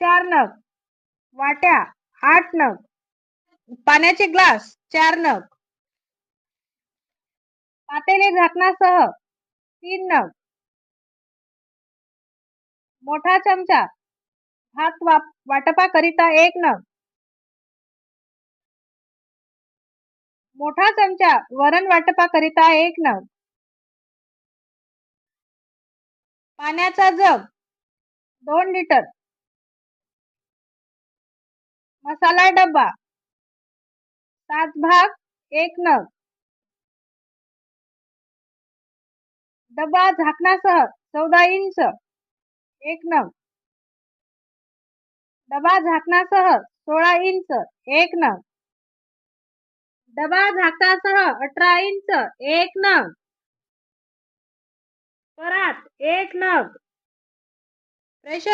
4 नग. वाट्या 8 नग. पाण्याचे ग्लास 4 नग. पातेले झाकणासह 3 नग. मोठा चमचा भात वाटपाकरिता 1 नग. मोठा चमचा वरण वाटपाकरिता 1 नग. पाण्याचा जग 2 लिटर. मसाला डब्बा 7 भाग 1 नग. डब्बा झाकणासह 14 इंच 1 नग. डबा झाकणासह 16 इंच 1 नग. डबा झाकणासह 18 इंच 1 नग. परात 1 नग. प्रेशर